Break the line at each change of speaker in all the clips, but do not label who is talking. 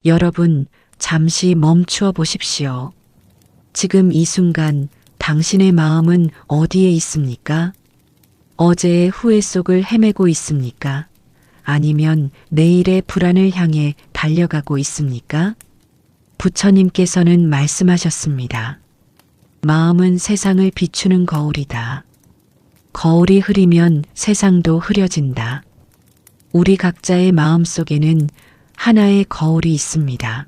여러분, 잠시 멈추어 보십시오. 지금 이 순간 당신의 마음은 어디에 있습니까? 어제의 후회 속을 헤매고 있습니까? 아니면 내일의 불안을 향해 달려가고 있습니까? 부처님께서는 말씀하셨습니다. 마음은 세상을 비추는 거울이다. 거울이 흐리면 세상도 흐려진다. 우리 각자의 마음 속에는 하나의 거울이 있습니다.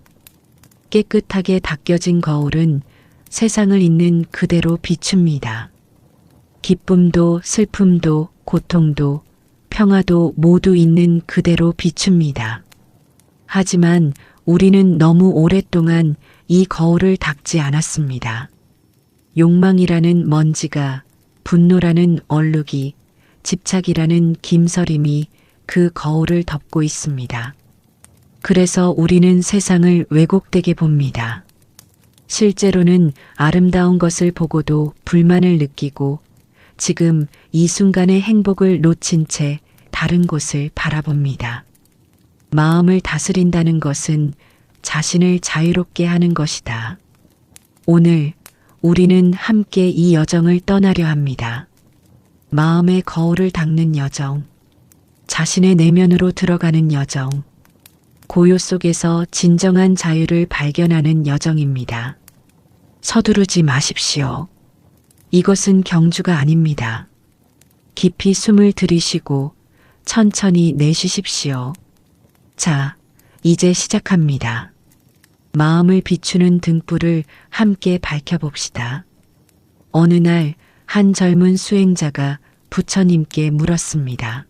깨끗하게 닦여진 거울은 세상을 있는 그대로 비춥니다. 기쁨도 슬픔도 고통도 평화도 모두 있는 그대로 비춥니다. 하지만 우리는 너무 오랫동안 이 거울을 닦지 않았습니다. 욕망이라는 먼지가, 분노라는 얼룩이, 집착이라는 김서림이 그 거울을 덮고 있습니다. 그래서 우리는 세상을 왜곡되게 봅니다. 실제로는 아름다운 것을 보고도 불만을 느끼고 지금 이 순간의 행복을 놓친 채 다른 곳을 바라봅니다. 마음을 다스린다는 것은 자신을 자유롭게 하는 것이다. 오늘 우리는 함께 이 여정을 떠나려 합니다. 마음의 거울을 닦는 여정, 자신의 내면으로 들어가는 여정, 고요 속에서 진정한 자유를 발견하는 여정입니다. 서두르지 마십시오. 이것은 경주가 아닙니다. 깊이 숨을 들이쉬고 천천히 내쉬십시오. 자, 이제 시작합니다. 마음을 비추는 등불을 함께 밝혀봅시다. 어느 날 한 젊은 수행자가 부처님께 물었습니다.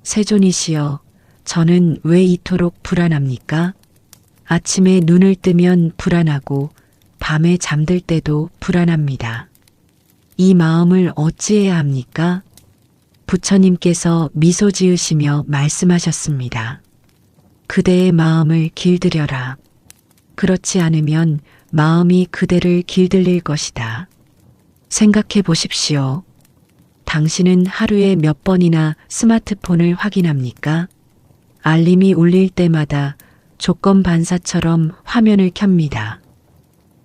세존이시여, 저는 왜 이토록 불안합니까? 아침에 눈을 뜨면 불안하고 밤에 잠들 때도 불안합니다. 이 마음을 어찌해야 합니까? 부처님께서 미소 지으시며 말씀하셨습니다. 그대의 마음을 길들여라. 그렇지 않으면 마음이 그대를 길들일 것이다. 생각해 보십시오. 당신은 하루에 몇 번이나 스마트폰을 확인합니까? 알림이 울릴 때마다 조건 반사처럼 화면을 켭니다.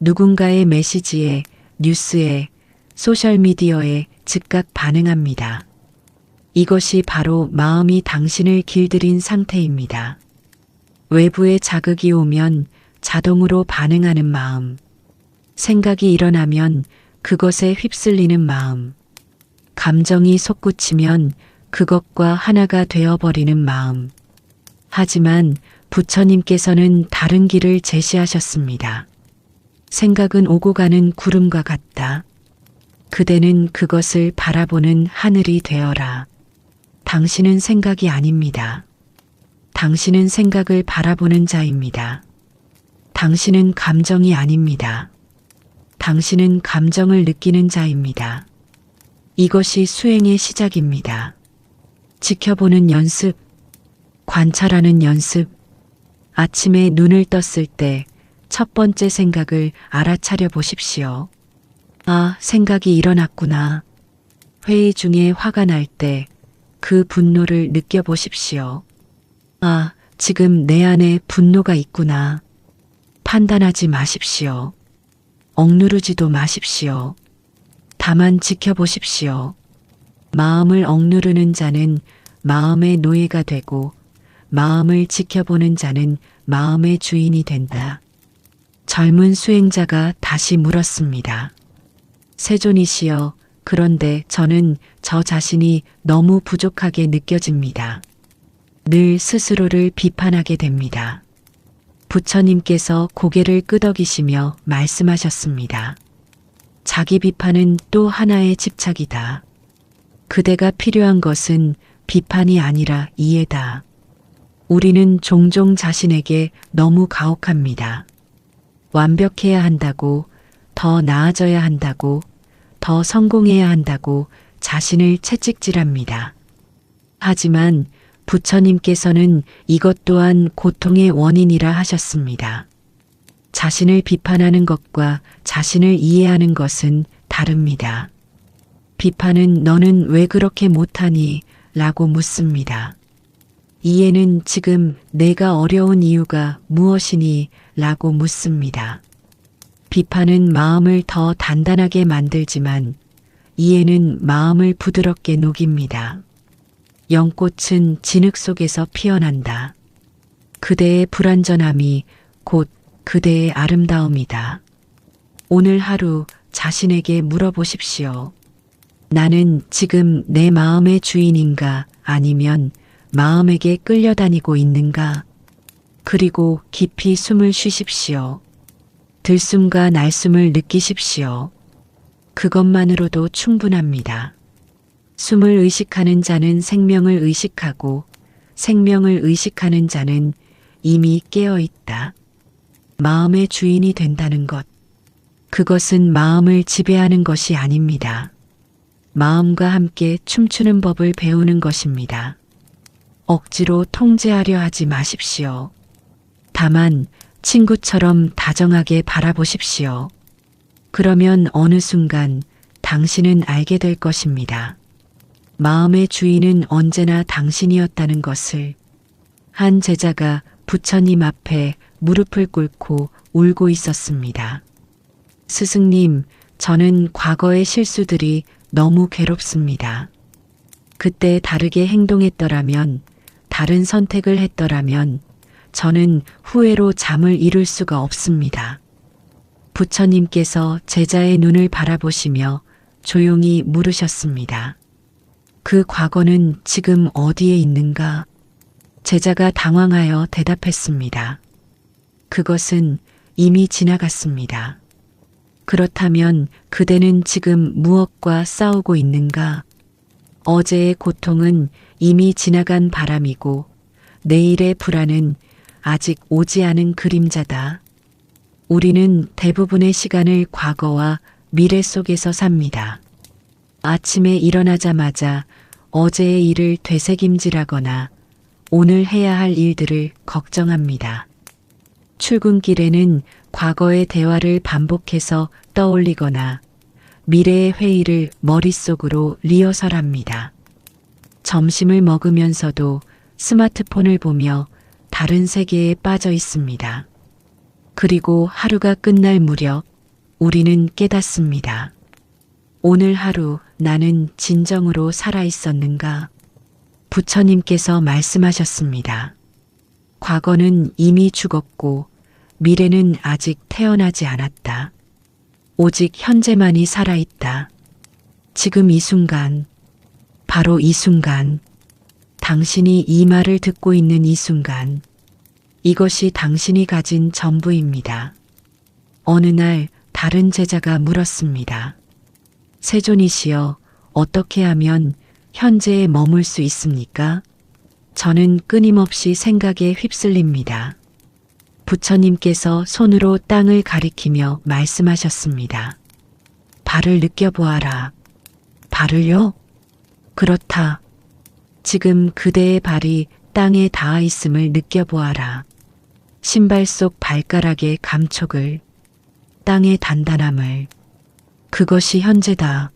누군가의 메시지에, 뉴스에, 소셜미디어에 즉각 반응합니다. 이것이 바로 마음이 당신을 길들인 상태입니다. 외부의 자극이 오면 자동으로 반응하는 마음, 생각이 일어나면 그것에 휩쓸리는 마음, 감정이 솟구치면 그것과 하나가 되어버리는 마음. 하지만 부처님께서는 다른 길을 제시하셨습니다. 생각은 오고 가는 구름과 같다. 그대는 그것을 바라보는 하늘이 되어라. 당신은 생각이 아닙니다. 당신은 생각을 바라보는 자입니다. 당신은 감정이 아닙니다. 당신은 감정을 느끼는 자입니다. 이것이 수행의 시작입니다. 지켜보는 연습, 관찰하는 연습. 아침에 눈을 떴을 때 첫 번째 생각을 알아차려 보십시오. 아, 생각이 일어났구나. 회의 중에 화가 날 때 그 분노를 느껴보십시오. 아, 지금 내 안에 분노가 있구나. 판단하지 마십시오. 억누르지도 마십시오. 다만 지켜보십시오. 마음을 억누르는 자는 마음의 노예가 되고 마음을 지켜보는 자는 마음의 주인이 된다. 젊은 수행자가 다시 물었습니다. 세존이시여, 그런데 저는 저 자신이 너무 부족하게 느껴집니다. 늘 스스로를 비판하게 됩니다. 부처님께서 고개를 끄덕이시며 말씀하셨습니다. 자기 비판은 또 하나의 집착이다. 그대가 필요한 것은 비판이 아니라 이해다. 우리는 종종 자신에게 너무 가혹합니다. 완벽해야 한다고, 더 나아져야 한다고, 더 성공해야 한다고 자신을 채찍질합니다. 하지만 부처님께서는 이것 또한 고통의 원인이라 하셨습니다. 자신을 비판하는 것과 자신을 이해하는 것은 다릅니다. 비판은 너는 왜 그렇게 못하니? 라고 묻습니다. 이해는 지금 내가 어려운 이유가 무엇이니? 라고 묻습니다. 비판은 마음을 더 단단하게 만들지만 이해는 마음을 부드럽게 녹입니다. 연꽃은 진흙 속에서 피어난다. 그대의 불완전함이 곧 그대의 아름다움이다. 오늘 하루 자신에게 물어보십시오. 나는 지금 내 마음의 주인인가 아니면 마음에게 끌려다니고 있는가? 그리고 깊이 숨을 쉬십시오. 들숨과 날숨을 느끼십시오. 그것만으로도 충분합니다. 숨을 의식하는 자는 생명을 의식하고 생명을 의식하는 자는 이미 깨어 있다. 마음의 주인이 된다는 것. 그것은 마음을 지배하는 것이 아닙니다. 마음과 함께 춤추는 법을 배우는 것입니다. 억지로 통제하려 하지 마십시오. 다만 친구처럼 다정하게 바라보십시오. 그러면 어느 순간 당신은 알게 될 것입니다. 마음의 주인은 언제나 당신이었다는 것을. 한 제자가 부처님 앞에 무릎을 꿇고 울고 있었습니다. 스승님, 저는 과거의 실수들이 너무 괴롭습니다. 그때 다르게 행동했더라면, 다른 선택을 했더라면 저는 후회로 잠을 이룰 수가 없습니다. 부처님께서 제자의 눈을 바라보시며 조용히 물으셨습니다. 그 과거는 지금 어디에 있는가? 제자가 당황하여 대답했습니다. 그것은 이미 지나갔습니다. 그렇다면 그대는 지금 무엇과 싸우고 있는가? 어제의 고통은 이미 지나간 바람이고 내일의 불안은 아직 오지 않은 그림자다. 우리는 대부분의 시간을 과거와 미래 속에서 삽니다. 아침에 일어나자마자 어제의 일을 되새김질하거나 오늘 해야 할 일들을 걱정합니다. 출근길에는 과거의 대화를 반복해서 떠올리거나 미래의 회의를 머릿속으로 리허설합니다. 점심을 먹으면서도 스마트폰을 보며 다른 세계에 빠져 있습니다. 그리고 하루가 끝날 무렵 우리는 깨닫습니다. 오늘 하루 나는 진정으로 살아 있었는가? 부처님께서 말씀하셨습니다. 과거는 이미 죽었고 미래는 아직 태어나지 않았다. 오직 현재만이 살아있다. 지금 이 순간, 바로 이 순간, 당신이 이 말을 듣고 있는 이 순간, 이것이 당신이 가진 전부입니다. 어느 날 다른 제자가 물었습니다. 세존이시여, 어떻게 하면 현재에 머물 수 있습니까? 저는 끊임없이 생각에 휩쓸립니다. 부처님께서 손으로 땅을 가리키며 말씀하셨습니다. 발을 느껴보아라. 발을요? 그렇다. 지금 그대의 발이 땅에 닿아 있음을 느껴보아라. 신발 속 발가락의 감촉을, 땅의 단단함을. 그것이 현재다.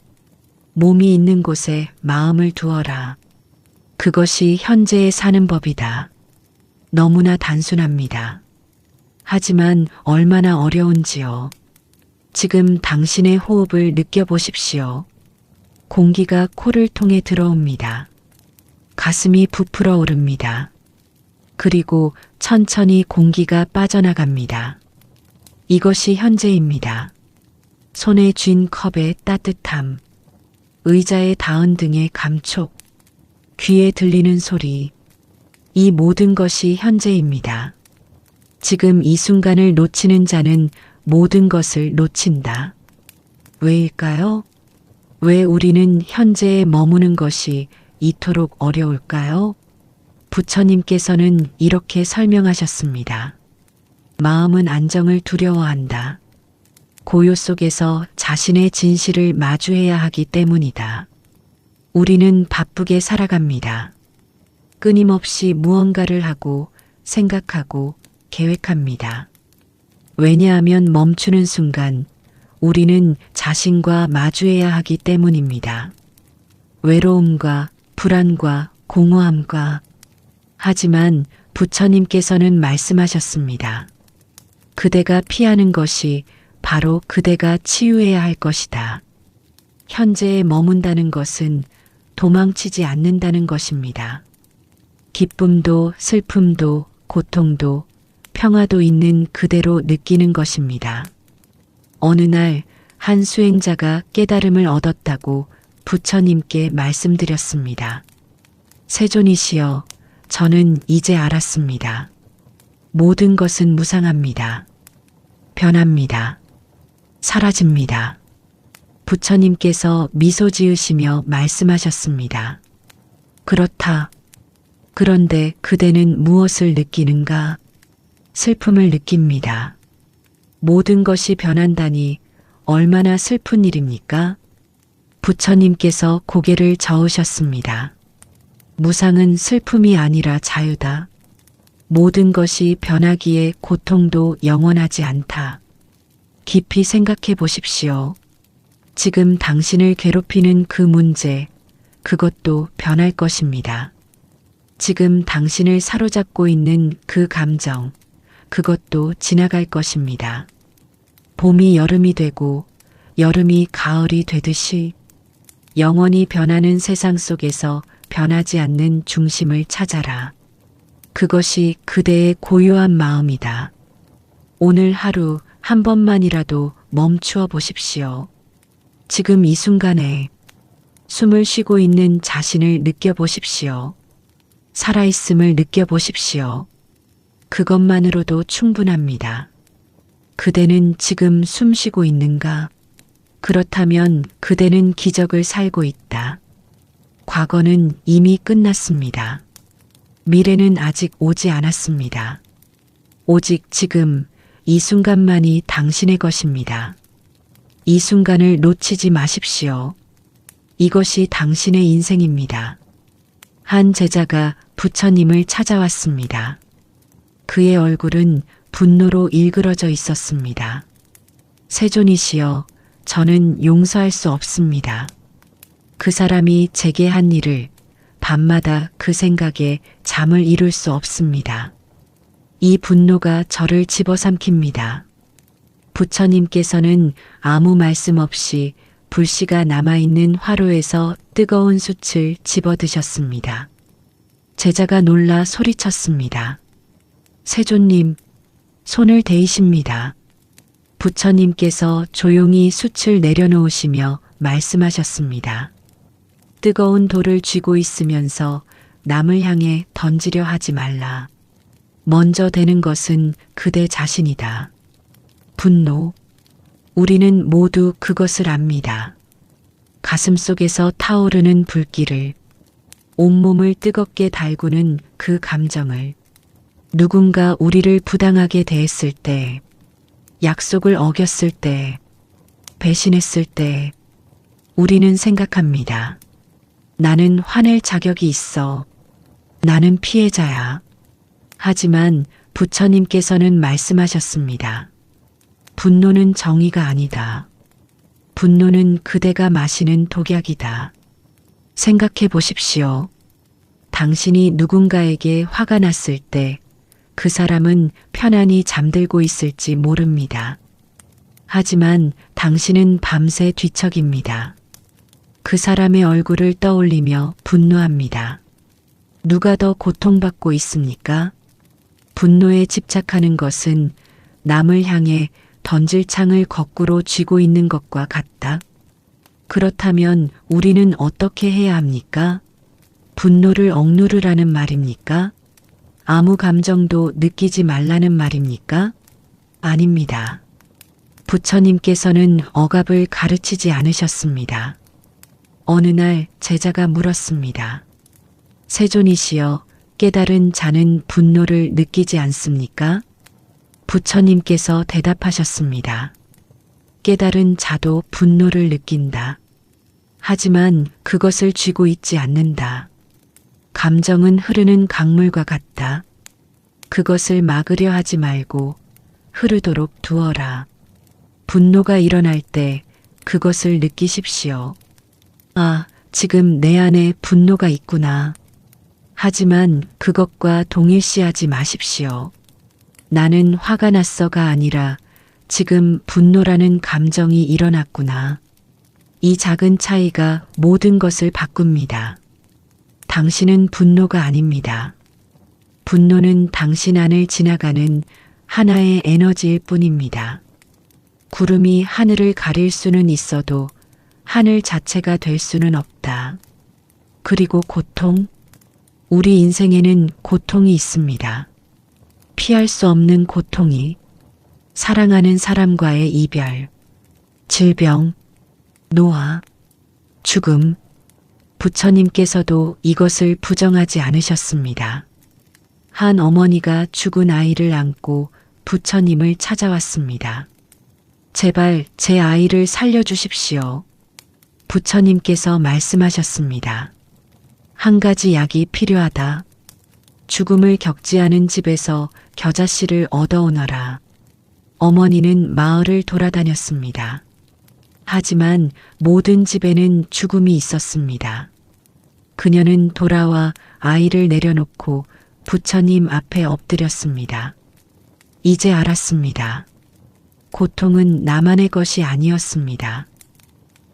몸이 있는 곳에 마음을 두어라. 그것이 현재에 사는 법이다. 너무나 단순합니다. 하지만 얼마나 어려운지요. 지금 당신의 호흡을 느껴보십시오. 공기가 코를 통해 들어옵니다. 가슴이 부풀어 오릅니다. 그리고 천천히 공기가 빠져나갑니다. 이것이 현재입니다. 손에 쥔 컵의 따뜻함, 의자에 닿은 등의 감촉, 귀에 들리는 소리, 이 모든 것이 현재입니다. 지금 이 순간을 놓치는 자는 모든 것을 놓친다. 왜일까요? 왜 우리는 현재에 머무는 것이 이토록 어려울까요? 부처님께서는 이렇게 설명하셨습니다. 마음은 안정을 두려워한다. 고요 속에서 자신의 진실을 마주해야 하기 때문이다. 우리는 바쁘게 살아갑니다. 끊임없이 무언가를 하고 생각하고 계획합니다. 왜냐하면 멈추는 순간 우리는 자신과 마주해야 하기 때문입니다. 외로움과 불안과 공허함과 하지만 부처님께서는 말씀하셨습니다. 그대가 피하는 것이 바로 그대가 치유해야 할 것이다. 현재에 머문다는 것은 도망치지 않는다는 것입니다. 기쁨도 슬픔도 고통도 평화도 있는 그대로 느끼는 것입니다. 어느 날 한 수행자가 깨달음을 얻었다고 부처님께 말씀드렸습니다. 세존이시여, 저는 이제 알았습니다. 모든 것은 무상합니다. 변합니다. 사라집니다. 부처님께서 미소 지으시며 말씀하셨습니다. 그렇다. 그런데 그대는 무엇을 느끼는가? 슬픔을 느낍니다. 모든 것이 변한다니 얼마나 슬픈 일입니까? 부처님께서 고개를 저으셨습니다. 무상은 슬픔이 아니라 자유다. 모든 것이 변하기에 고통도 영원하지 않다. 깊이 생각해 보십시오. 지금 당신을 괴롭히는 그 문제, 그것도 변할 것입니다. 지금 당신을 사로잡고 있는 그 감정, 그것도 지나갈 것입니다. 봄이 여름이 되고 여름이 가을이 되듯이 영원히 변하는 세상 속에서 변하지 않는 중심을 찾아라. 그것이 그대의 고요한 마음이다. 오늘 하루 한 번만이라도 멈추어 보십시오. 지금 이 순간에 숨을 쉬고 있는 자신을 느껴보십시오. 살아있음을 느껴보십시오. 그것만으로도 충분합니다. 그대는 지금 숨 쉬고 있는가? 그렇다면 그대는 기적을 살고 있다. 과거는 이미 끝났습니다. 미래는 아직 오지 않았습니다. 오직 지금 이 순간만이 당신의 것입니다. 이 순간을 놓치지 마십시오. 이것이 당신의 인생입니다. 한 제자가 부처님을 찾아왔습니다. 그의 얼굴은 분노로 일그러져 있었습니다. 세존이시여, 저는 용서할 수 없습니다. 그 사람이 제게 한 일을 밤마다 그 생각에 잠을 이룰 수 없습니다. 이 분노가 저를 집어삼킵니다. 부처님께서는 아무 말씀 없이 불씨가 남아있는 화로에서 뜨거운 숯을 집어드셨습니다. 제자가 놀라 소리쳤습니다. 세존님, 손을 대이십니다. 부처님께서 조용히 숯을 내려놓으시며 말씀하셨습니다. 뜨거운 돌을 쥐고 있으면서 남을 향해 던지려 하지 말라. 먼저 되는 것은 그대 자신이다. 분노. 우리는 모두 그것을 압니다. 가슴 속에서 타오르는 불길을, 온몸을 뜨겁게 달구는 그 감정을, 누군가 우리를 부당하게 대했을 때, 약속을 어겼을 때, 배신했을 때, 우리는 생각합니다. 나는 화낼 자격이 있어. 나는 피해자야. 하지만 부처님께서는 말씀하셨습니다. 분노는 정의가 아니다. 분노는 그대가 마시는 독약이다. 생각해 보십시오. 당신이 누군가에게 화가 났을 때 그 사람은 편안히 잠들고 있을지 모릅니다. 하지만 당신은 밤새 뒤척입니다. 그 사람의 얼굴을 떠올리며 분노합니다. 누가 더 고통받고 있습니까? 분노에 집착하는 것은 남을 향해 던질 창을 거꾸로 쥐고 있는 것과 같다. 그렇다면 우리는 어떻게 해야 합니까? 분노를 억누르라는 말입니까? 아무 감정도 느끼지 말라는 말입니까? 아닙니다. 부처님께서는 억압을 가르치지 않으셨습니다. 어느 날 제자가 물었습니다. 세존이시여, 깨달은 자는 분노를 느끼지 않습니까? 부처님께서 대답하셨습니다. 깨달은 자도 분노를 느낀다. 하지만 그것을 쥐고 있지 않는다. 감정은 흐르는 강물과 같다. 그것을 막으려 하지 말고 흐르도록 두어라. 분노가 일어날 때 그것을 느끼십시오. 아, 지금 내 안에 분노가 있구나. 하지만 그것과 동일시하지 마십시오. 나는 화가 났어가 아니라 지금 분노라는 감정이 일어났구나. 이 작은 차이가 모든 것을 바꿉니다. 당신은 분노가 아닙니다. 분노는 당신 안을 지나가는 하나의 에너지일 뿐입니다. 구름이 하늘을 가릴 수는 있어도 하늘 자체가 될 수는 없다. 그리고 고통? 우리 인생에는 고통이 있습니다. 피할 수 없는 고통이 사랑하는 사람과의 이별, 질병, 노화, 죽음. 부처님께서도 이것을 부정하지 않으셨습니다. 한 어머니가 죽은 아이를 안고 부처님을 찾아왔습니다. 제발 제 아이를 살려주십시오. 부처님께서 말씀하셨습니다. 한 가지 약이 필요하다. 죽음을 겪지 않은 집에서 겨자씨를 얻어오너라. 어머니는 마을을 돌아다녔습니다. 하지만 모든 집에는 죽음이 있었습니다. 그녀는 돌아와 아이를 내려놓고 부처님 앞에 엎드렸습니다. 이제 알았습니다. 고통은 나만의 것이 아니었습니다.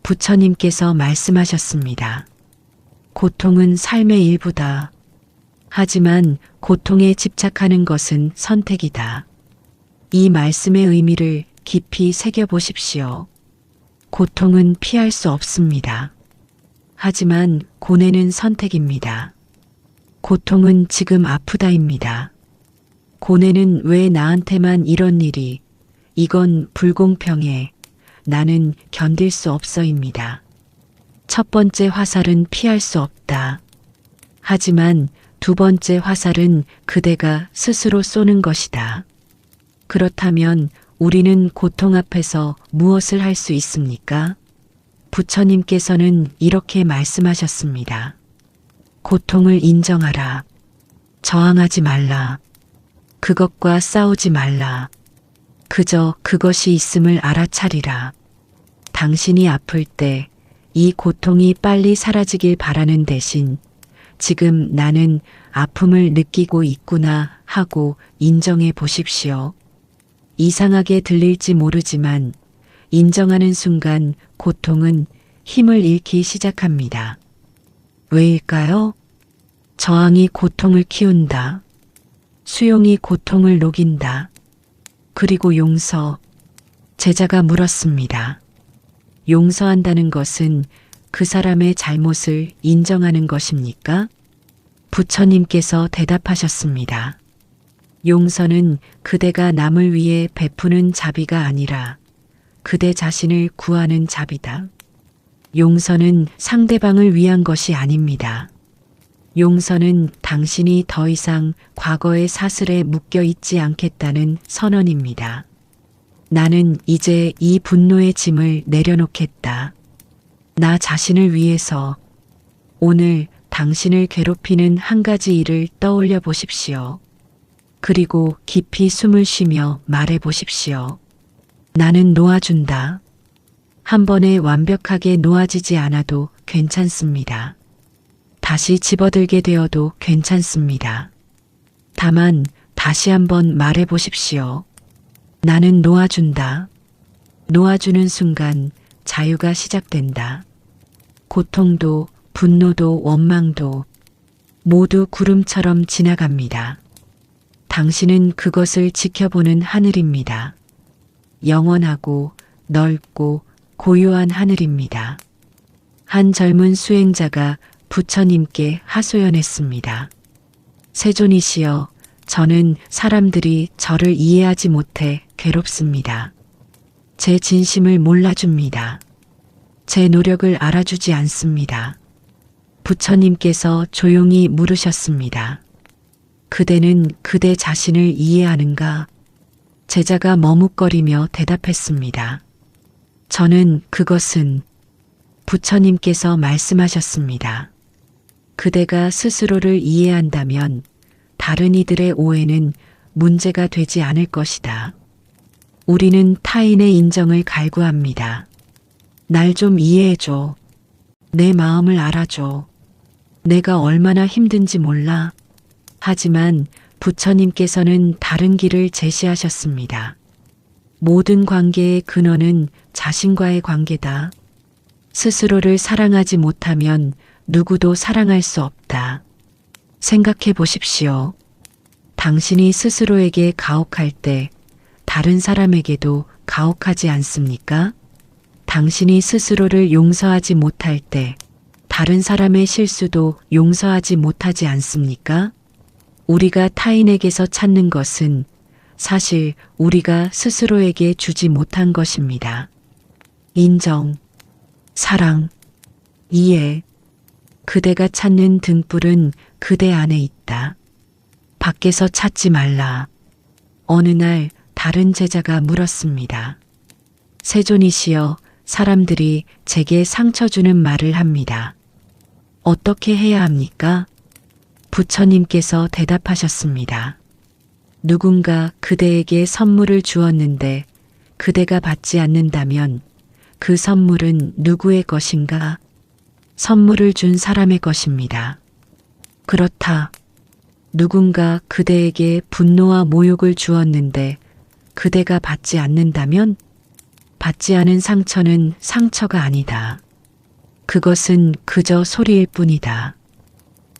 부처님께서 말씀하셨습니다. 고통은 삶의 일부다. 하지만 고통에 집착하는 것은 선택이다. 이 말씀의 의미를 깊이 새겨보십시오. 고통은 피할 수 없습니다. 하지만 고뇌는 선택입니다. 고통은 지금 아프다입니다. 고뇌는 왜 나한테만 이런 일이, 이건 불공평해, 나는 견딜 수 없어입니다. 첫 번째 화살은 피할 수 없다. 하지만 두 번째 화살은 그대가 스스로 쏘는 것이다. 그렇다면 우리는 고통 앞에서 무엇을 할 수 있습니까? 부처님께서는 이렇게 말씀하셨습니다. 고통을 인정하라. 저항하지 말라. 그것과 싸우지 말라. 그저 그것이 있음을 알아차리라. 당신이 아플 때 이 고통이 빨리 사라지길 바라는 대신 지금 나는 아픔을 느끼고 있구나 하고 인정해 보십시오. 이상하게 들릴지 모르지만 인정하는 순간 고통은 힘을 잃기 시작합니다. 왜일까요? 저항이 고통을 키운다. 수용이 고통을 녹인다. 그리고 용서. 제자가 물었습니다. 용서한다는 것은 그 사람의 잘못을 인정하는 것입니까? 부처님께서 대답하셨습니다. 용서는 그대가 남을 위해 베푸는 자비가 아니라 그대 자신을 구하는 자비다. 용서는 상대방을 위한 것이 아닙니다. 용서는 당신이 더 이상 과거의 사슬에 묶여 있지 않겠다는 선언입니다. 나는 이제 이 분노의 짐을 내려놓겠다. 나 자신을 위해서. 오늘 당신을 괴롭히는 한 가지 일을 떠올려 보십시오. 그리고 깊이 숨을 쉬며 말해 보십시오. 나는 놓아준다. 한 번에 완벽하게 놓아지지 않아도 괜찮습니다. 다시 집어들게 되어도 괜찮습니다. 다만 다시 한번 말해 보십시오. 나는 놓아준다. 놓아주는 순간 자유가 시작된다. 고통도 분노도 원망도 모두 구름처럼 지나갑니다. 당신은 그것을 지켜보는 하늘입니다. 영원하고 넓고 고요한 하늘입니다. 한 젊은 수행자가 부처님께 하소연했습니다. 세존이시여, 저는 사람들이 저를 이해하지 못해 괴롭습니다. 제 진심을 몰라줍니다. 제 노력을 알아주지 않습니다. 부처님께서 조용히 물으셨습니다. 그대는 그대 자신을 이해하는가? 제자가 머뭇거리며 대답했습니다. 저는 그것은. 부처님께서 말씀하셨습니다. 그대가 스스로를 이해한다면 다른 이들의 오해는 문제가 되지 않을 것이다. 우리는 타인의 인정을 갈구합니다. 날 좀 이해해줘. 내 마음을 알아줘. 내가 얼마나 힘든지 몰라. 하지만 부처님께서는 다른 길을 제시하셨습니다. 모든 관계의 근원은 자신과의 관계다. 스스로를 사랑하지 못하면 누구도 사랑할 수 없다. 생각해 보십시오. 당신이 스스로에게 가혹할 때 다른 사람에게도 가혹하지 않습니까? 당신이 스스로를 용서하지 못할 때 다른 사람의 실수도 용서하지 못하지 않습니까? 우리가 타인에게서 찾는 것은 사실 우리가 스스로에게 주지 못한 것입니다. 인정, 사랑, 이해. 그대가 찾는 등불은 그대 안에 있다. 밖에서 찾지 말라. 어느 날 다른 제자가 물었습니다. 세존이시여, 사람들이 제게 상처 주는 말을 합니다. 어떻게 해야 합니까? 부처님께서 대답하셨습니다. 누군가 그대에게 선물을 주었는데 그대가 받지 않는다면 그 선물은 누구의 것인가? 선물을 준 사람의 것입니다. 그렇다. 누군가 그대에게 분노와 모욕을 주었는데 그대가 받지 않는다면 받지 않은 상처는 상처가 아니다. 그것은 그저 소리일 뿐이다.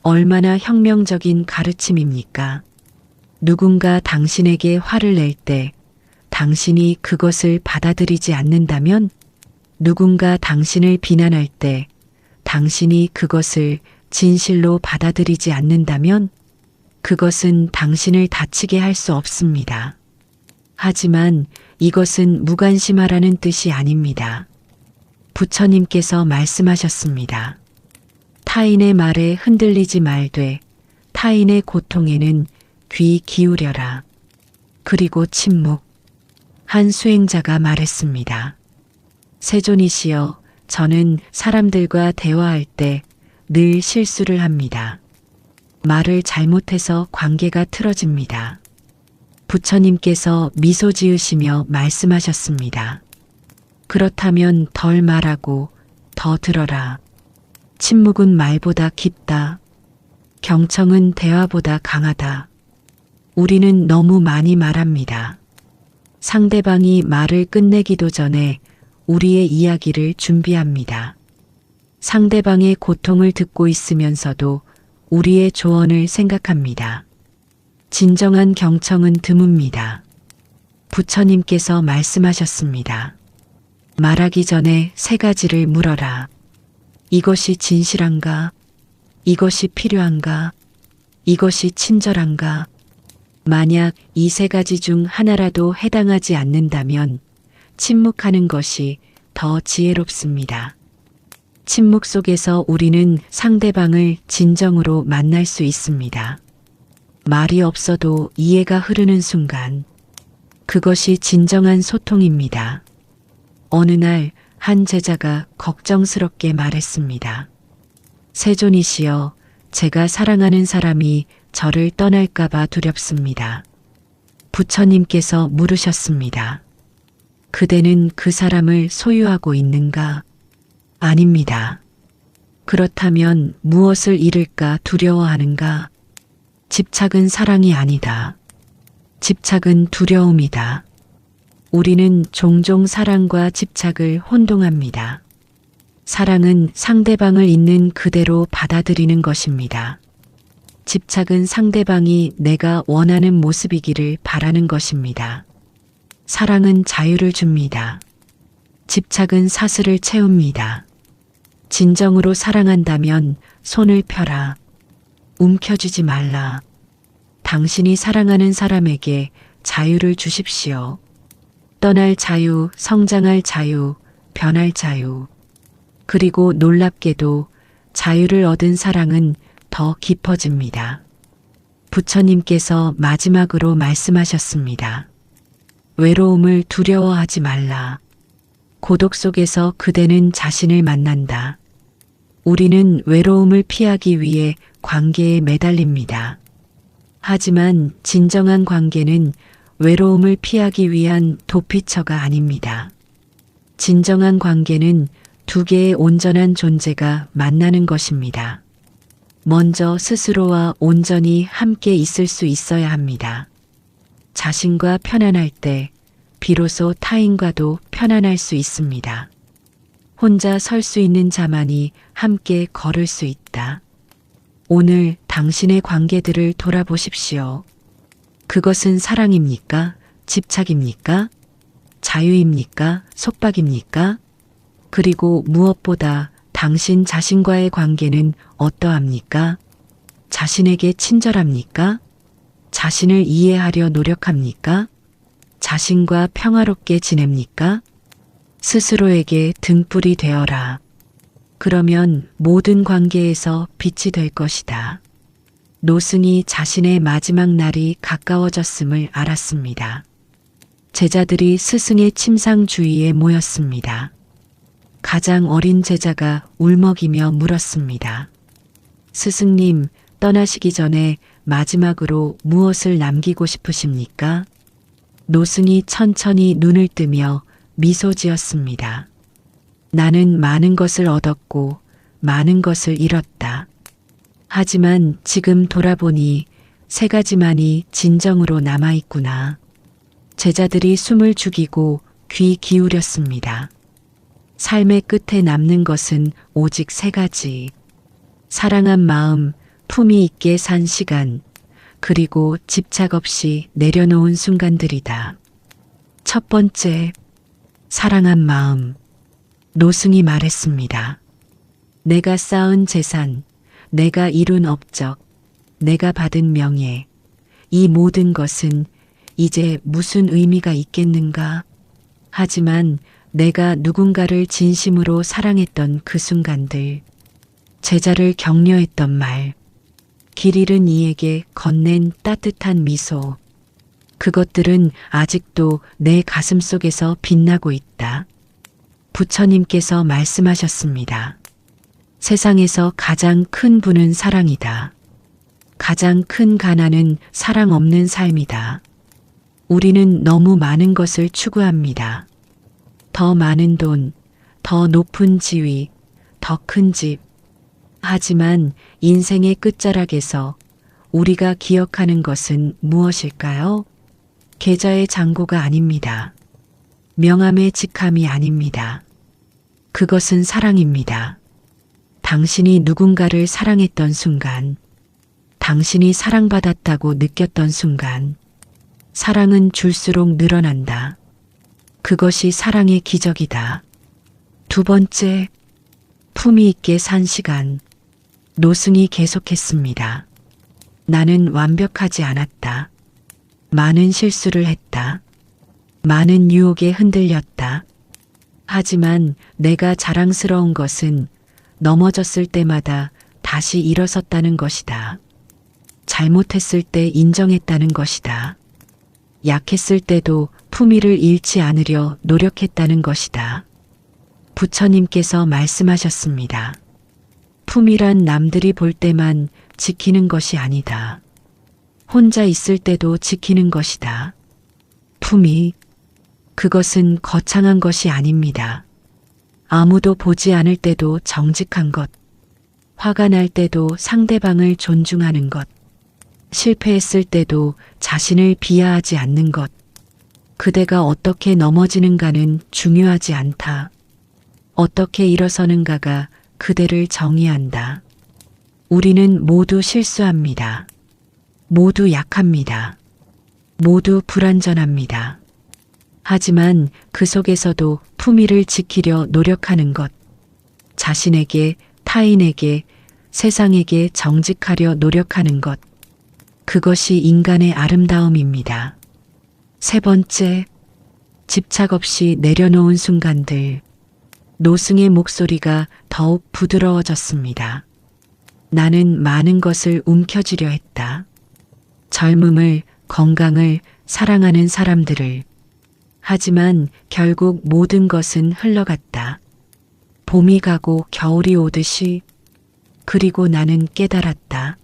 얼마나 혁명적인 가르침입니까? 누군가 당신에게 화를 낼 때 당신이 그것을 받아들이지 않는다면, 누군가 당신을 비난할 때 당신이 그것을 진실로 받아들이지 않는다면 그것은 당신을 다치게 할 수 없습니다. 하지만 이것은 무관심하라는 뜻이 아닙니다. 부처님께서 말씀하셨습니다. 타인의 말에 흔들리지 말되 타인의 고통에는 귀 기울여라. 그리고 침묵. 한 수행자가 말했습니다. 세존이시여, 저는 사람들과 대화할 때 늘 실수를 합니다. 말을 잘못해서 관계가 틀어집니다. 부처님께서 미소 지으시며 말씀하셨습니다. 그렇다면 덜 말하고 더 들어라. 침묵은 말보다 깊다. 경청은 대화보다 강하다. 우리는 너무 많이 말합니다. 상대방이 말을 끝내기도 전에 우리의 이야기를 준비합니다. 상대방의 고통을 듣고 있으면서도 우리의 조언을 생각합니다. 진정한 경청은 드뭅니다. 부처님께서 말씀하셨습니다. 말하기 전에 세 가지를 물어라. 이것이 진실한가? 이것이 필요한가? 이것이 친절한가? 만약 이 세 가지 중 하나라도 해당하지 않는다면 침묵하는 것이 더 지혜롭습니다. 침묵 속에서 우리는 상대방을 진정으로 만날 수 있습니다. 말이 없어도 이해가 흐르는 순간, 그것이 진정한 소통입니다. 어느 날 한 제자가 걱정스럽게 말했습니다. 세존이시여, 제가 사랑하는 사람이 저를 떠날까봐 두렵습니다. 부처님께서 물으셨습니다. 그대는 그 사람을 소유하고 있는가? 아닙니다. 그렇다면 무엇을 잃을까 두려워하는가? 집착은 사랑이 아니다. 집착은 두려움이다. 우리는 종종 사랑과 집착을 혼동합니다. 사랑은 상대방을 있는 그대로 받아들이는 것입니다. 집착은 상대방이 내가 원하는 모습이기를 바라는 것입니다. 사랑은 자유를 줍니다. 집착은 사슬을 채웁니다. 진정으로 사랑한다면 손을 펴라. 움켜쥐지 말라. 당신이 사랑하는 사람에게 자유를 주십시오. 떠날 자유, 성장할 자유, 변할 자유. 그리고 놀랍게도 자유를 얻은 사랑은 더 깊어집니다. 부처님께서 마지막으로 말씀하셨습니다. 외로움을 두려워하지 말라. 고독 속에서 그대는 자신을 만난다. 우리는 외로움을 피하기 위해 관계에 매달립니다. 하지만 진정한 관계는 외로움을 피하기 위한 도피처가 아닙니다. 진정한 관계는 두 개의 온전한 존재가 만나는 것입니다. 먼저 스스로와 온전히 함께 있을 수 있어야 합니다. 자신과 편안할 때 비로소 타인과도 편안할 수 있습니다. 혼자 설 수 있는 자만이 함께 걸을 수 있다. 오늘 당신의 관계들을 돌아보십시오. 그것은 사랑입니까? 집착입니까? 자유입니까? 속박입니까? 그리고 무엇보다 당신 자신과의 관계는 어떠합니까? 자신에게 친절합니까? 자신을 이해하려 노력합니까? 자신과 평화롭게 지냅니까? 스스로에게 등불이 되어라. 그러면 모든 관계에서 빛이 될 것이다. 노승이 자신의 마지막 날이 가까워졌음을 알았습니다. 제자들이 스승의 침상 주위에 모였습니다. 가장 어린 제자가 울먹이며 물었습니다. 스승님, 떠나시기 전에 마지막으로 무엇을 남기고 싶으십니까? 노승이 천천히 눈을 뜨며 미소 지었습니다. 나는 많은 것을 얻었고 많은 것을 잃었다. 하지만 지금 돌아보니 세 가지만이 진정으로 남아있구나. 제자들이 숨을 죽이고 귀 기울였습니다. 삶의 끝에 남는 것은 오직 세 가지. 사랑한 마음, 품위 있게 산 시간, 그리고 집착 없이 내려놓은 순간들이다. 첫 번째, 사랑한 마음. 노승이 말했습니다. 내가 쌓은 재산, 내가 이룬 업적, 내가 받은 명예, 이 모든 것은 이제 무슨 의미가 있겠는가? 하지만 내가 누군가를 진심으로 사랑했던 그 순간들, 제자를 격려했던 말, 길 잃은 이에게 건넨 따뜻한 미소, 그것들은 아직도 내 가슴 속에서 빛나고 있다. 부처님께서 말씀하셨습니다. 세상에서 가장 큰 부는 사랑이다. 가장 큰 가난은 사랑 없는 삶이다. 우리는 너무 많은 것을 추구합니다. 더 많은 돈, 더 높은 지위, 더 큰 집. 하지만 인생의 끝자락에서 우리가 기억하는 것은 무엇일까요? 계좌의 잔고가 아닙니다. 명함의 직함이 아닙니다. 그것은 사랑입니다. 당신이 누군가를 사랑했던 순간, 당신이 사랑받았다고 느꼈던 순간, 사랑은 줄수록 늘어난다. 그것이 사랑의 기적이다. 두 번째, 품위 있게 산 시간. 노승이 계속했습니다. 나는 완벽하지 않았다. 많은 실수를 했다. 많은 유혹에 흔들렸다. 하지만 내가 자랑스러운 것은 넘어졌을 때마다 다시 일어섰다는 것이다. 잘못했을 때 인정했다는 것이다. 약했을 때도 품위를 잃지 않으려 노력했다는 것이다. 부처님께서 말씀하셨습니다. 품위란 남들이 볼 때만 지키는 것이 아니다. 혼자 있을 때도 지키는 것이다. 품위, 그것은 거창한 것이 아닙니다. 아무도 보지 않을 때도 정직한 것, 화가 날 때도 상대방을 존중하는 것, 실패했을 때도 자신을 비하하지 않는 것, 그대가 어떻게 넘어지는가는 중요하지 않다. 어떻게 일어서는가가 그대를 정의한다. 우리는 모두 실수합니다. 모두 약합니다. 모두 불완전합니다. 하지만 그 속에서도 품위를 지키려 노력하는 것, 자신에게, 타인에게, 세상에게 정직하려 노력하는 것, 그것이 인간의 아름다움입니다. 세 번째, 집착 없이 내려놓은 순간들. 노승의 목소리가 더욱 부드러워졌습니다. 나는 많은 것을 움켜쥐려 했다. 젊음을, 건강을, 사랑하는 사람들을. 하지만 결국 모든 것은 흘러갔다. 봄이 가고 겨울이 오듯이. 그리고 나는 깨달았다.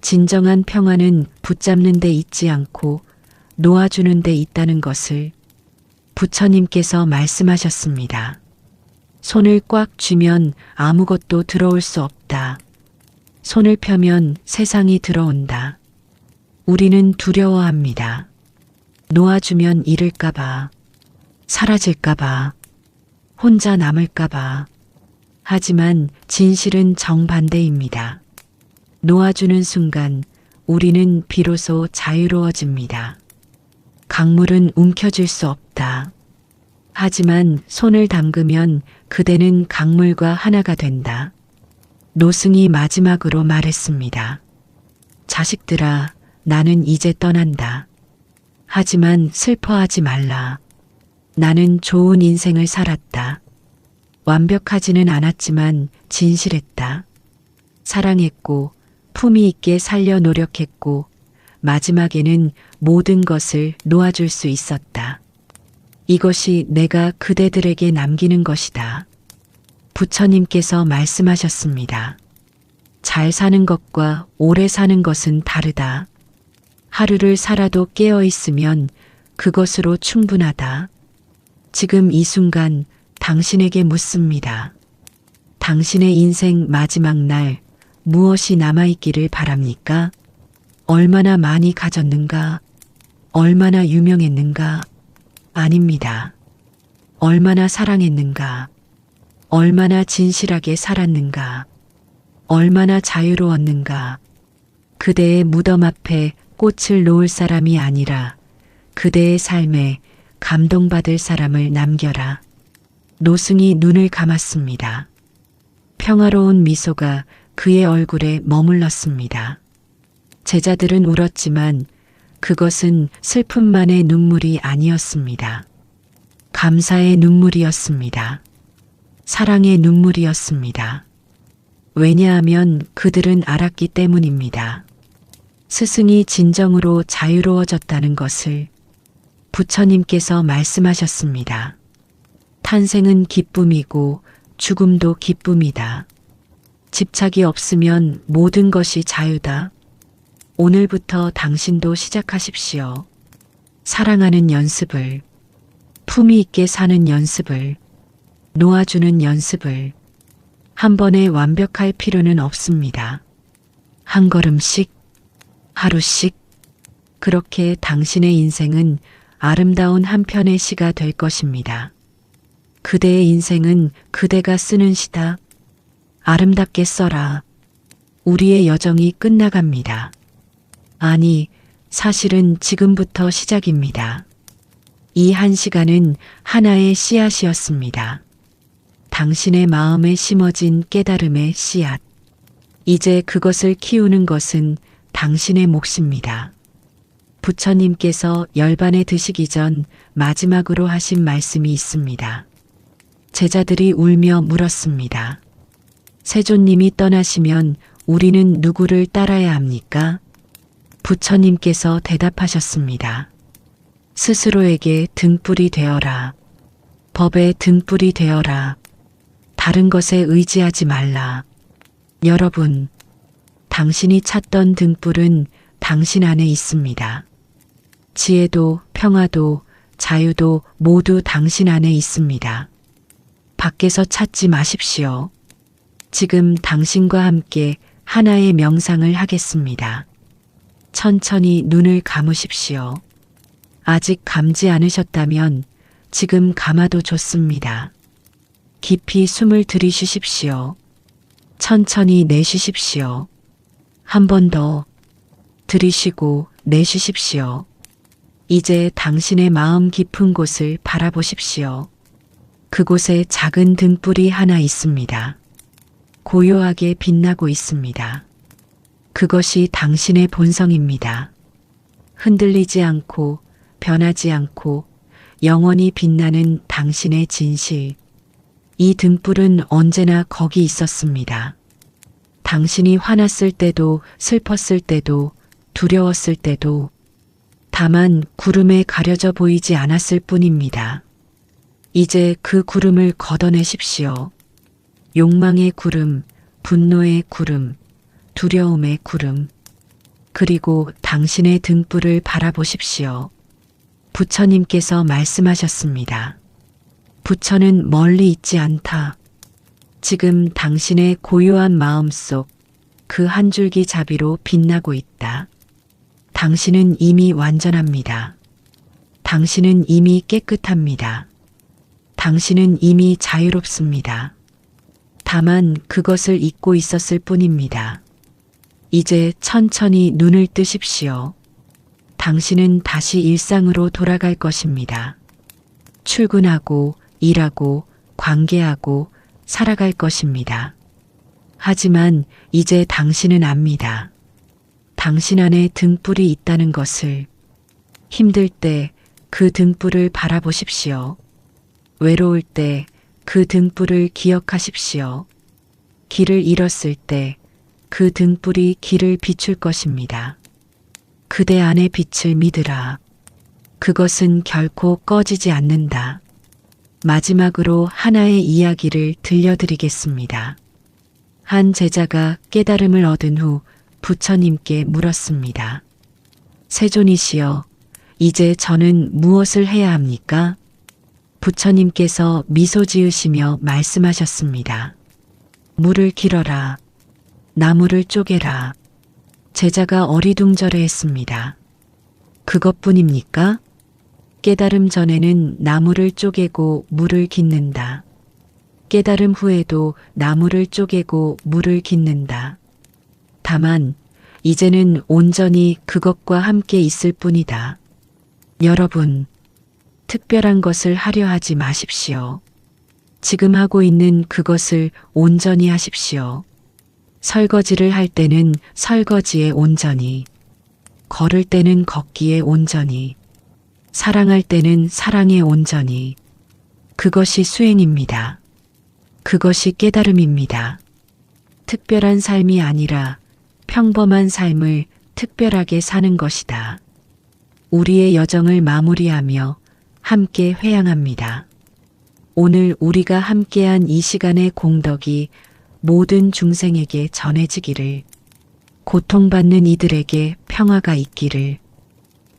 진정한 평화는 붙잡는 데 있지 않고 놓아주는 데 있다는 것을. 부처님께서 말씀하셨습니다. 손을 꽉 쥐면 아무것도 들어올 수 없다. 손을 펴면 세상이 들어온다. 우리는 두려워합니다. 놓아주면 잃을까봐, 사라질까봐, 혼자 남을까봐. 하지만 진실은 정반대입니다. 놓아주는 순간 우리는 비로소 자유로워집니다. 강물은 움켜쥘 수 없다. 하지만 손을 담그면 그대는 강물과 하나가 된다. 노승이 마지막으로 말했습니다. 자식들아, 나는 이제 떠난다. 하지만 슬퍼하지 말라. 나는 좋은 인생을 살았다. 완벽하지는 않았지만 진실했다. 사랑했고 품위 있게 살려 노력했고 마지막에는 모든 것을 놓아줄 수 있었다. 이것이 내가 그대들에게 남기는 것이다. 부처님께서 말씀하셨습니다. 잘 사는 것과 오래 사는 것은 다르다. 하루를 살아도 깨어 있으면 그것으로 충분하다. 지금 이 순간 당신에게 묻습니다. 당신의 인생 마지막 날 무엇이 남아있기를 바랍니까? 얼마나 많이 가졌는가? 얼마나 유명했는가? 아닙니다. 얼마나 사랑했는가? 얼마나 진실하게 살았는가? 얼마나 자유로웠는가? 그대의 무덤 앞에 꽃을 놓을 사람이 아니라 그대의 삶에 감동받을 사람을 남겨라. 노승이 눈을 감았습니다. 평화로운 미소가 그의 얼굴에 머물렀습니다. 제자들은 울었지만 그것은 슬픔만의 눈물이 아니었습니다. 감사의 눈물이었습니다. 사랑의 눈물이었습니다. 왜냐하면 그들은 알았기 때문입니다. 스승이 진정으로 자유로워졌다는 것을. 부처님께서 말씀하셨습니다. 탄생은 기쁨이고 죽음도 기쁨이다. 집착이 없으면 모든 것이 자유다. 오늘부터 당신도 시작하십시오. 사랑하는 연습을, 품위 있게 사는 연습을, 놓아주는 연습을. 한 번에 완벽할 필요는 없습니다. 한 걸음씩, 하루씩. 그렇게 당신의 인생은 아름다운 한 편의 시가 될 것입니다. 그대의 인생은 그대가 쓰는 시다. 아름답게 써라. 우리의 여정이 끝나갑니다. 아니, 사실은 지금부터 시작입니다. 이 한 시간은 하나의 씨앗이었습니다. 당신의 마음에 심어진 깨달음의 씨앗. 이제 그것을 키우는 것은 당신의 몫입니다. 부처님께서 열반에 드시기 전 마지막으로 하신 말씀이 있습니다. 제자들이 울며 물었습니다. 세존님이 떠나시면 우리는 누구를 따라야 합니까? 부처님께서 대답하셨습니다. 스스로에게 등불이 되어라. 법의 등불이 되어라. 다른 것에 의지하지 말라. 여러분, 당신이 찾던 등불은 당신 안에 있습니다. 지혜도 평화도 자유도 모두 당신 안에 있습니다. 밖에서 찾지 마십시오. 지금 당신과 함께 하나의 명상을 하겠습니다. 천천히 눈을 감으십시오. 아직 감지 않으셨다면 지금 감아도 좋습니다. 깊이 숨을 들이쉬십시오. 천천히 내쉬십시오. 한 번 더 들이쉬고 내쉬십시오. 이제 당신의 마음 깊은 곳을 바라보십시오. 그곳에 작은 등불이 하나 있습니다. 고요하게 빛나고 있습니다. 그것이 당신의 본성입니다. 흔들리지 않고 변하지 않고 영원히 빛나는 당신의 진실. 이 등불은 언제나 거기 있었습니다. 당신이 화났을 때도 슬펐을 때도 두려웠을 때도 다만 구름에 가려져 보이지 않았을 뿐입니다. 이제 그 구름을 걷어내십시오. 욕망의 구름, 분노의 구름, 두려움의 구름. 그리고 당신의 등불을 바라보십시오. 부처님께서 말씀하셨습니다. 부처는 멀리 있지 않다. 지금 당신의 고요한 마음속, 그 한 줄기 자비로 빛나고 있다. 당신은 이미 완전합니다. 당신은 이미 깨끗합니다. 당신은 이미 자유롭습니다. 다만 그것을 잊고 있었을 뿐입니다. 이제 천천히 눈을 뜨십시오. 당신은 다시 일상으로 돌아갈 것입니다. 출근하고, 일하고, 관계하고, 살아갈 것입니다. 하지만 이제 당신은 압니다. 당신 안에 등불이 있다는 것을. 힘들 때 그 등불을 바라보십시오. 외로울 때 그 등불을 기억하십시오. 길을 잃었을 때 그 등불이 길을 비출 것입니다. 그대 안의 빛을 믿으라. 그것은 결코 꺼지지 않는다. 마지막으로 하나의 이야기를 들려드리겠습니다. 한 제자가 깨달음을 얻은 후 부처님께 물었습니다. 세존이시여, 이제 저는 무엇을 해야 합니까? 부처님께서 미소 지으시며 말씀하셨습니다. 물을 길어라. 나무를 쪼개라. 제자가 어리둥절해 했습니다. 그것뿐입니까? 깨달음 전에는 나무를 쪼개고 물을 깃는다. 깨달음 후에도 나무를 쪼개고 물을 깃는다. 다만 이제는 온전히 그것과 함께 있을 뿐이다. 여러분, 특별한 것을 하려 하지 마십시오. 지금 하고 있는 그것을 온전히 하십시오. 설거지를 할 때는 설거지에 온전히, 걸을 때는 걷기에 온전히, 사랑할 때는 사랑에 온전히. 그것이 수행입니다. 그것이 깨달음입니다. 특별한 삶이 아니라 평범한 삶을 특별하게 사는 것이다. 우리의 여정을 마무리하며 함께 회양합니다. 오늘 우리가 함께한 이 시간의 공덕이 모든 중생에게 전해지기를, 고통받는 이들에게 평화가 있기를,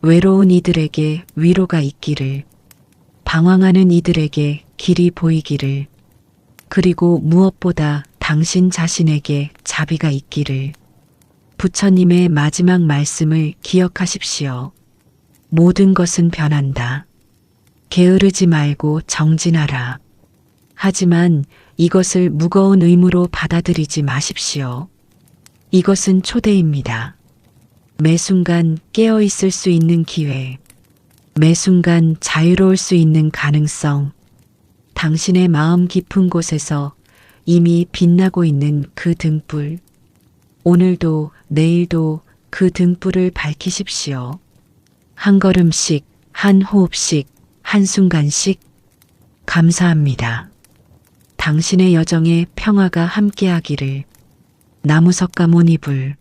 외로운 이들에게 위로가 있기를, 방황하는 이들에게 길이 보이기를, 그리고 무엇보다 당신 자신에게 자비가 있기를. 부처님의 마지막 말씀을 기억하십시오. 모든 것은 변한다. 게으르지 말고 정진하라. 하지만 이것을 무거운 의무로 받아들이지 마십시오. 이것은 초대입니다. 매 순간 깨어 있을 수 있는 기회, 매 순간 자유로울 수 있는 가능성, 당신의 마음 깊은 곳에서 이미 빛나고 있는 그 등불. 오늘도 내일도 그 등불을 밝히십시오. 한 걸음씩, 한 호흡씩, 한순간씩. 감사합니다. 당신의 여정에 평화가 함께하기를. 나무석가모니불.